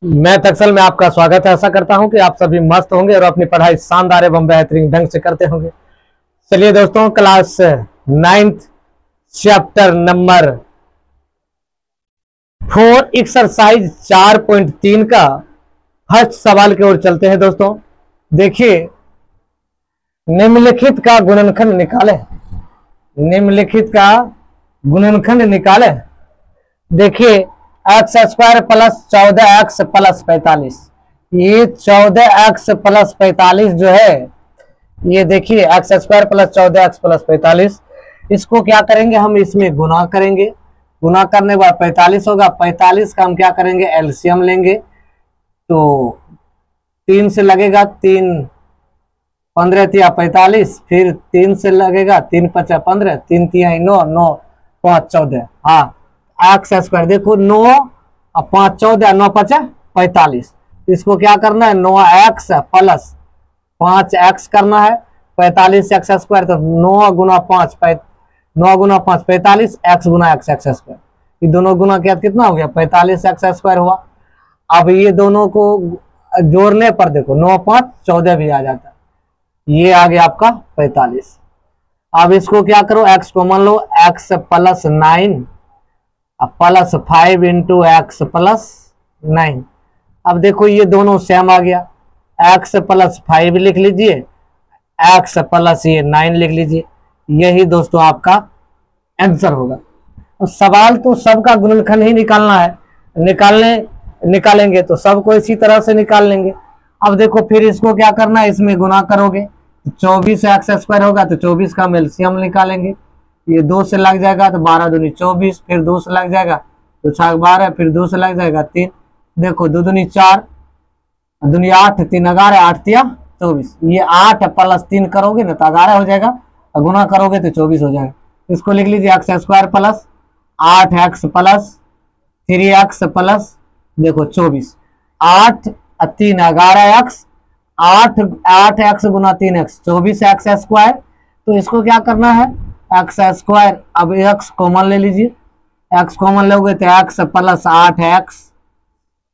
Math Excel में आपका स्वागत है। आशा करता हूं कि आप सभी मस्त होंगे और अपनी पढ़ाई शानदार एवं बेहतरीन ढंग से करते होंगे। चलिए दोस्तों, class 9th chapter number 4 exercise 4.3 का फर्स्ट सवाल की ओर चलते हैं। दोस्तों देखिए, निम्नलिखित का गुणनखंड निकालें। निम्नलिखित का गुणनखंड निकालें। देखिए, x square plus 14x plus 45, ये 14x प्लस 45 जो है, ये देखिए x square plus 14x plus 45, इसको क्या करेंगे हम, इसमें गुना करेंगे। गुना करने के बाद 45 होगा। 45 का हम क्या करेंगे, एलसीएम लेंगे। तो 3 से लगेगा 3 15 तिया 45, फिर 3 से लगेगा 3 5 15, 3 तिया 9, 9 5 14। हाँ, एक्स स्क्वायर देखो 9 और 5 14, 9 5 45। इसको क्या करना है, 9x प्लस 5x करना है। 45 एक्स स्क्वायर, तो 9 गुना 5 9 गुना 5 45, x गुना एक्स स्क्वायर। ये दोनों गुना किया कितना हो गया, 45 एक्स स्क्वायर हुआ। अब ये दोनों को जोड़ने पर देखो 9 5 14 भी आ जाता है, ये आ गया आपका 45। अब इसको क्या करो, x कॉमन लो, x plus 9 plus 5 into x plus 9। अब देखो ये दोनों सेम आ गया, x प्लस 5 लिख लीजिए, x प्लस ये 9 लिख लीजिए। यही दोस्तों आपका आंसर होगा। तो सवाल तो सबका गुणनखंड ही निकालना है, निकालेंगे तो सबको इसी तरह से निकाल लेंगे। अब देखो फिर इसको क्या करना है, इसमें गुना करोगे 24 एक्स स्क्वायर होगा, तो 24 का हम एलसीएम निकालेंगे। ये 2 से लग जाएगा तो 12 दूनी 24, फिर 2 से लग जाएगा तो 6 12, फिर 2 से लग जाएगा 3। देखो 2 दूनी 4, दूनी 8, 3 11, 8 तिया 24। ये 8 प्लस 3 करोगे ना तो 11 हो जाएगा, और गुना करोगे तो 24 हो जाएगा। इसको लिख लीजिए x square plus 8x plus 3x plus देखो 24, 8 3 11x, 8x गुना 3x 24x स्क्वायर। तो इसको क्या करना है, एक्स स्क्वायर, अब x कॉमन ले लीजिए। x कॉमन लोगे तो x plus 8x,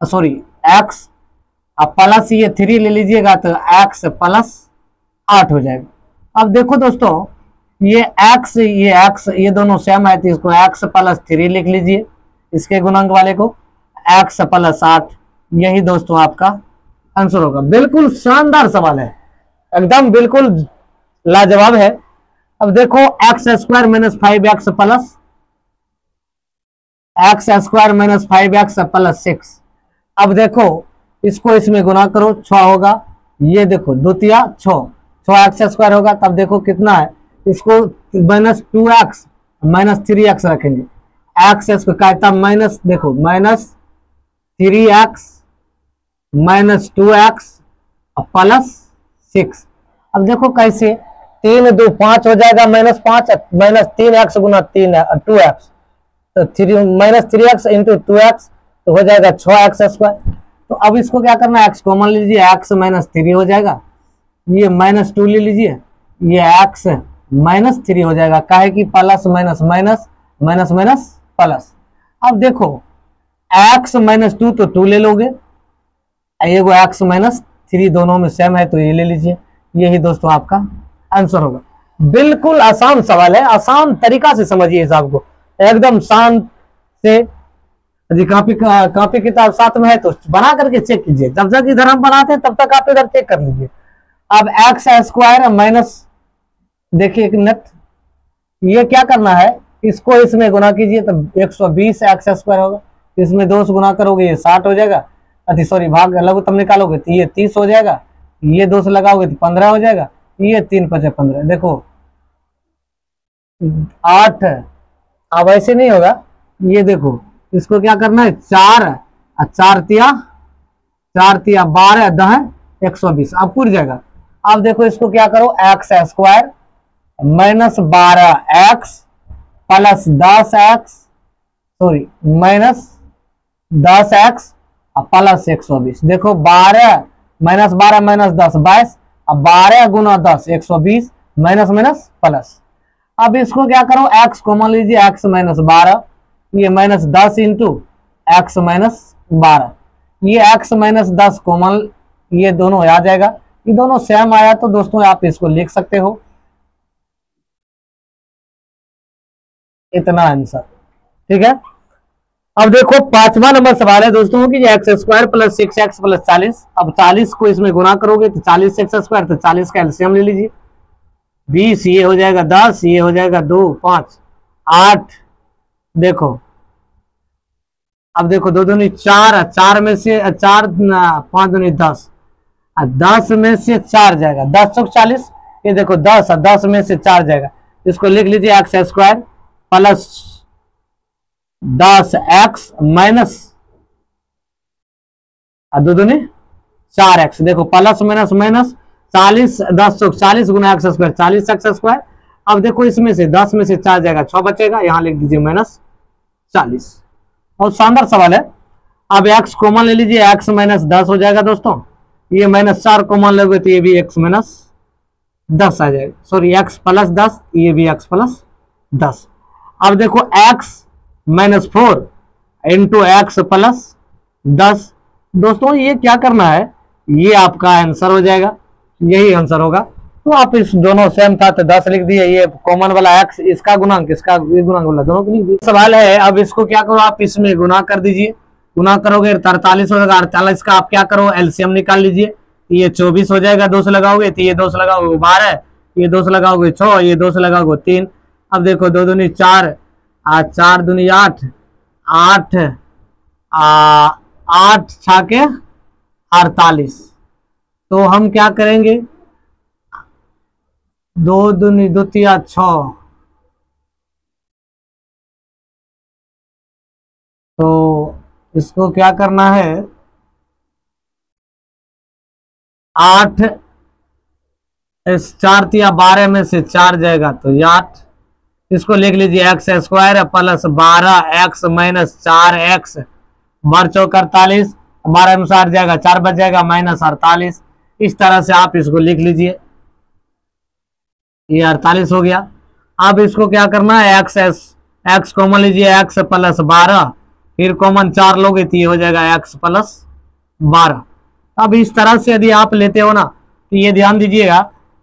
sorry x, अब प्लस ये 3 ले लीजिएगा तो x प्लस 8 हो जाएगा। अब देखो दोस्तों, ये x ये दोनों सेम है, तो इसको x प्लस 3 लिख लीजिए, इसके गुणांक वाले को, x प्लस 8। यही दोस्तों आपका आंसर होगा। बिल्कुल शानदार सवाल है, एकदम बिल्कुल लाजवाब है। अब देखो x square minus 5x plus x square minus 5x plus 6। अब देखो इसको इसमें गुना करो, 6 होगा। ये देखो 2 तिया 6 एक्स स्क्वायर होगा, तब देखो कितना है, इसको माइनस 2x माइनस 3x रखेंगे। एक्स स्क्वायर तब माइनस, देखो minus 3x minus 2x plus 6। अब देखो कैसे, 3 2 5 हो जाएगा, माइनस 5 माइनस 3x गुना 2x, तो 3 माइनस 3x इंटू 2x, तो हो जाएगा 6x स्क्वायर। तो अब इसको क्या करना है, x कॉमन लीजिए, x माइनस 3 हो जाएगा, ये माइनस 2 ले लीजिए, ये x माइनस 3 हो जाएगा। काहे कि plus minus minus minus minus plus. अब देखो x माइनस 2 तो 2 ले लोगे, ये वो x माइनस 3 दोनों में सेम है, तो ये ले लीजिए। यही दोस्तों आपका आंसर होगा। बिल्कुल आसान सवाल है, आसान तरीका से समझिए हिसाब को, एकदम शांत से। यदि कॉपी किताब साथ में है तो बना करके चेक कीजिए, जब तक इधर हम बनाते हैं तब तक आप इधर चेक कर लीजिए। अब एक्स स्क्वायर माइनस, देखिए एक मिनट, ये क्या करना है, इसको इसमें गुना कीजिए तो 120 एक्स स्क्वायर होगा। इसमें 2 से गुना करोगे ये 60 हो जाएगा, सॉरी भाग लघुत्तम निकालोगे तो ये 30 हो जाएगा, ये 2 से लगाओगे तो 15 हो जाएगा, ये 3 5 15। देखो 8, अब ऐसे नहीं होगा, ये देखो इसको क्या करना है, 4 तिया 12 10 120, अब पूरी जाएगा। अब देखो इसको क्या करो, x square minus 12x plus 10x, sorry minus 10x plus 120। देखो 12 माइनस 12 माइनस 10 22, अब 12 गुना 10 120, माइनस माइनस प्लस। अब इसको क्या करो, x कॉमन लीजिए, x माइनस 12, ये माइनस 10 इंटू x माइनस 12, ये x माइनस 10 कॉमन, ये दोनों आ जाएगा, ये दोनों सेम आया तो दोस्तों आप इसको लिख सकते हो, इतना आंसर। ठीक है, अब देखो 5वां नंबर सवाल है दोस्तों कि x square plus 6x plus 40। अब 40 को इसमें गुना करोगे तो 40 एक्स स्क्वायर, तो 40 का एलसीएम ले लीजिए, 20 ये हो जाएगा, 10 ये हो जाएगा, 2 5 8। देखो अब देखो 2 दूनी 4, 4 में से 4 5 दूनी 10, 10 में से 4 जाएगा, 10 चौक 40, ये देखो 10 10 में से 4 जाएगा, इसको लिख लीजिए x square plus 10x minus 2 दूनी 4x। देखो प्लस माइनस माइनस 40, 10 चौक 40 गुना एक्स स्क्वायर, 40 एक्स स्क्वायर। अब देखो इसमें से 10 में से 4 जाएगा, 6 बचेगा, यहां लिख दीजिए माइनस 40। और शानदार सवाल है। अब x कॉमन ले लीजिए, x माइनस 10 हो जाएगा दोस्तों, ये माइनस 4 कॉमन लोगे तो ये भी x माइनस 10 आ जाएगा, सॉरी x प्लस 10, ये भी x प्लस 10। अब देखो x minus 4 into x plus 10। दोस्तों ये क्या करना है, ये आपका आंसर हो जाएगा, यही आंसर होगा। तो आप इस दोनों सेम था तो 10 लिख दिए, ये कॉमन वाला x, इसका गुणांक, इसका ये गुणांक वाला, दोनों को लिख दिए। सवाल है अब इसको क्या करो, आप इसमें गुना कर दीजिए, गुना करोगे 43 हो जाएगा, 48 का आप क्या करो एलसीएम निकाल लीजिए, ये 24 हो जाएगा, 2 से लगाओगे तो ये 2 से लगाओगे 12, ये 2 से लगाओगे 6, ये 2 से लगाओगे 3। अब देखो 2 दूनी 4, 4 दूनी 8, 8 8 छाके 48। तो हम क्या करेंगे, 2 दूनी 2 तिया 6, तो इसको क्या करना है, 8 इस 4 तिया 12 में से 4 जाएगा तो ये 8। इसको लिख लीजिए x square plus 12x minus 4x बार चौक 48, 12 में 4 जाएगा, 4 बच जाएगा माइनस 48। इस तरह से आप इसको लिख लीजिए, ये 48 हो गया। अब इसको क्या करना है, एक्स कॉमन लीजिए, x प्लस 12, फिर कॉमन 4 लोगे तो ये हो जाएगा x प्लस 12। अब इस तरह से यदि आप लेते हो ना तो ये ध्यान दीजिएगा,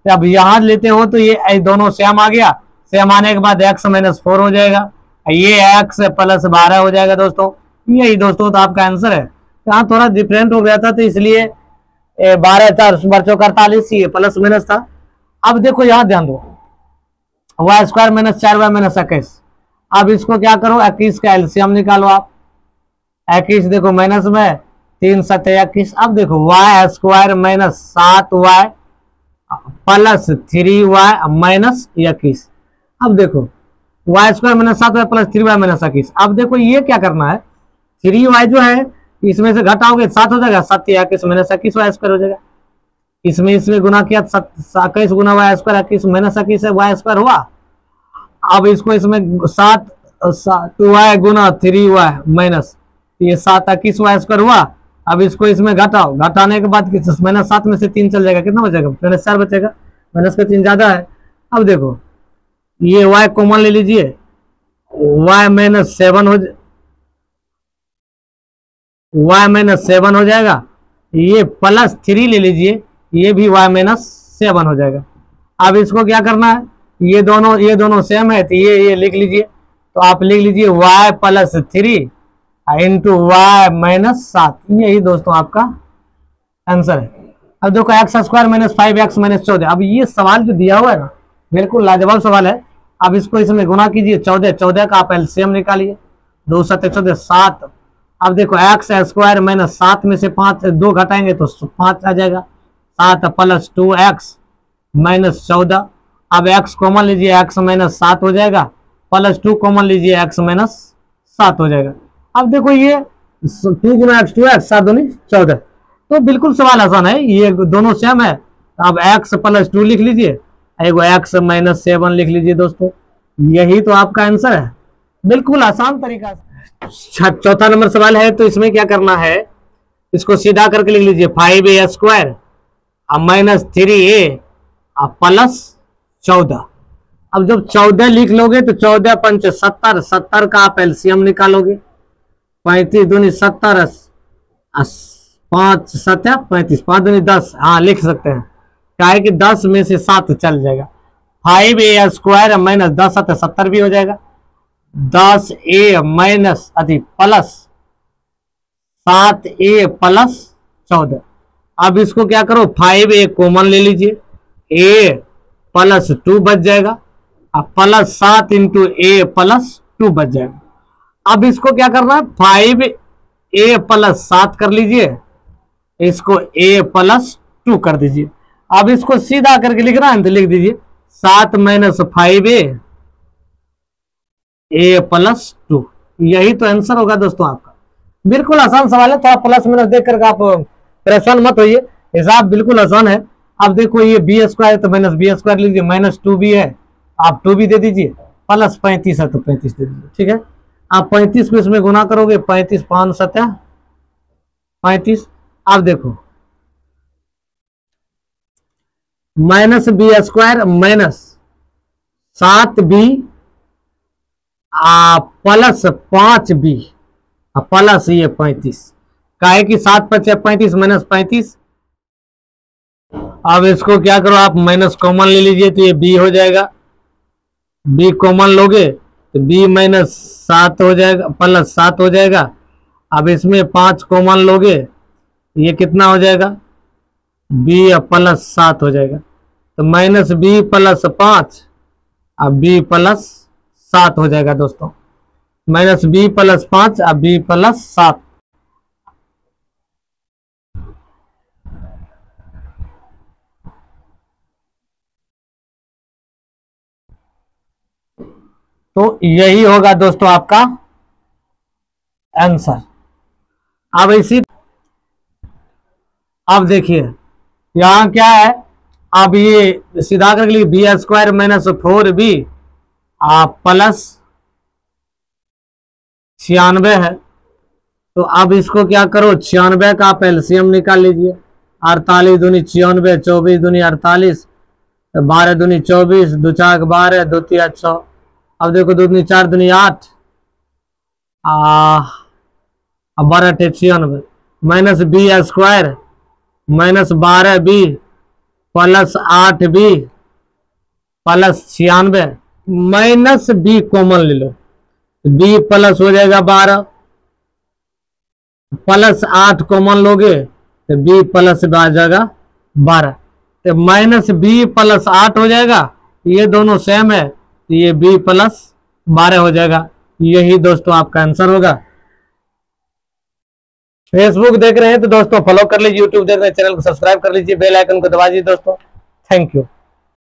अब यहां लेते हो तो ये दोनों सेम आ गया, सेम आने के बाद x माइनस 4 हो जाएगा, ये x प्लस 12 हो जाएगा दोस्तों। यही दोस्तों तो आपका आंसर है। यहाँ थोड़ा डिफरेंट हो गया था तो इसलिए 12 4 बच्चों 48, ये प्लस माइनस था। अब देखो यहाँ ध्यान दो, Y square minus 4y minus 21। अब इसको क्या करो, 21 का एलसीएम निकालो आप, 21 देखो माइनस में 3 7 21। अब देखो y square minus 7y plus 3y minus 21। अब देखो y square minus 7y plus 3y minus 21। अब देखो ये क्या करना है, 3y जो है इसमें से घटाओगे 7 हो जाएगा, 7 21 माइनस 21 वाई स्क्वायर हो जाएगा। इसमें गुना किया 21 गुना Y square 21 minus 21 Y square हुआ। अब इसको इसमें 7 2y गुना 3y माइनस ये 7 21 वाई स्क्वायर हुआ। अब इसको इसमें घटाओ, घटाने के बाद माइनस 7 में से 3 चल जाएगा, कितना बचेगा, माइनस 4 बचेगा, माइनस का 3 ज्यादा है। अब देखो ये y कॉमन ले लीजिए, y माइनस 7 हो y माइनस 7 हो जाएगा, ये प्लस 3 ले लीजिए, ये भी y माइनस 7 हो जाएगा। अब इसको क्या करना है, ये दोनों सेम है तो ये लिख लीजिए, तो आप लिख लीजिए y plus 3 into y minus 7। यही दोस्तों आपका आंसर है। अब देखो x square minus 5x minus 14। अब ये सवाल जो दिया हुआ है ना बिल्कुल लाजवाब सवाल है। अब इसको इसमें गुना कीजिए, 14 का आप एलसीएम निकालिए, 2 7 14 7। अब देखो एक्स स्क्वायर माइनस 7 में से 5 2 घटाएंगे तो 5 आ जाएगा, 7 प्लस 2x माइनस 14। अब x कॉमन लीजिए, x माइनस 7 हो जाएगा, प्लस 2 कॉमन लीजिए, x माइनस 7 हो जाएगा। अब देखो ये 2 गुना एक्स 2x 7 दूनी 14। तो बिल्कुल सवाल आसान है, ये दोनों सेम है। अब x प्लस 2 लिख लीजिए, एगो x माइनस 7 लिख लीजिए दोस्तों, यही तो आपका आंसर है। बिल्कुल आसान तरीका से। चौथा नंबर सवाल है, तो इसमें क्या करना है, इसको सीधा करके लिख लीजिए 5a square minus 3a plus 14। अब जब 14 लिख लोगे तो 14 पंच 70, 70 का आप एलसीएम निकालोगे, 35 दूनी 70 5 7 35, 5 दूनी 10, हाँ लिख सकते हैं। क्या है कि 10 में से 7 चल जाएगा। 5a स्क्वायर माइनस 10 7 70 भी हो जाएगा। 10a minus plus 7a plus 14। अब इसको क्या करो, 5a कॉमन ले लीजिए, a प्लस 2 बच जाएगा, अब प्लस 7 इंटू a प्लस 2 बच जाएगा। अब इसको क्या करना है, 5a प्लस 7 कर लीजिए, इसको a प्लस 2 कर दीजिए। अब इसको सीधा करके लिखना है तो लिख दीजिए 7 माइनस 5a प्लस 2। यही तो आंसर होगा दोस्तों आपका। बिल्कुल आसान सवाल है, थोड़ा प्लस माइनस देख करके आप परेशान मत होइए, हिसाब बिल्कुल आसान है। अब देखो ये बी स्क्वायर तो माइनस बी स्क्वायर लीजिए, माइनस 2b है, आप 2b दे दीजिए, प्लस 35 है तो 35 दे दीजिए। ठीक है, आप 35 को इसमें गुना करोगे, 35 5 7 35। अब देखो minus b square minus 7b plus 5b plus ये 35, काहे कि 7 5 35 माइनस 35। अब इसको क्या करो, आप माइनस कॉमन ले लीजिए तो ये b हो जाएगा, b कॉमन लोगे तो b माइनस 7 हो जाएगा, प्लस 7 हो जाएगा। अब इसमें 5 कॉमन लोगे, ये कितना हो जाएगा, b प्लस 7 हो जाएगा, तो माइनस b प्लस 5 अब b प्लस 7 हो जाएगा दोस्तों, माइनस b प्लस 5 अब b प्लस 7। तो यही होगा दोस्तों आपका आंसर। अब देखिए यहां क्या है, अब ये सीधा करके लिए B square minus 4b plus 96 है। तो अब इसको क्या करो, 96 का आप एलसीएम निकाल लीजिए, 48 दूनी 96, 24 दूनी 48, 12 दूनी 24, 2 4 12, 2 3 6। अब देखो 2 दूनी 4 दूनी 8 अब 12 96, minus b square minus 12b plus 8b plus 96, minus b common ले लो, b प्लस हो जाएगा 12, प्लस 8 कॉमन लोगे तो b प्लस आ जाएगा 12, तो माइनस b प्लस 8 हो जाएगा, ये दोनों सेम है तो ये b प्लस 12 हो जाएगा। यही दोस्तों आपका आंसर होगा। फेसबुक देख रहे हैं तो दोस्तों फॉलो कर लीजिए, यूट्यूब देख रहे हैं चैनल को सब्सक्राइब कर लीजिए, बेल आइकन को दबा दीजिए दोस्तों। Thank you.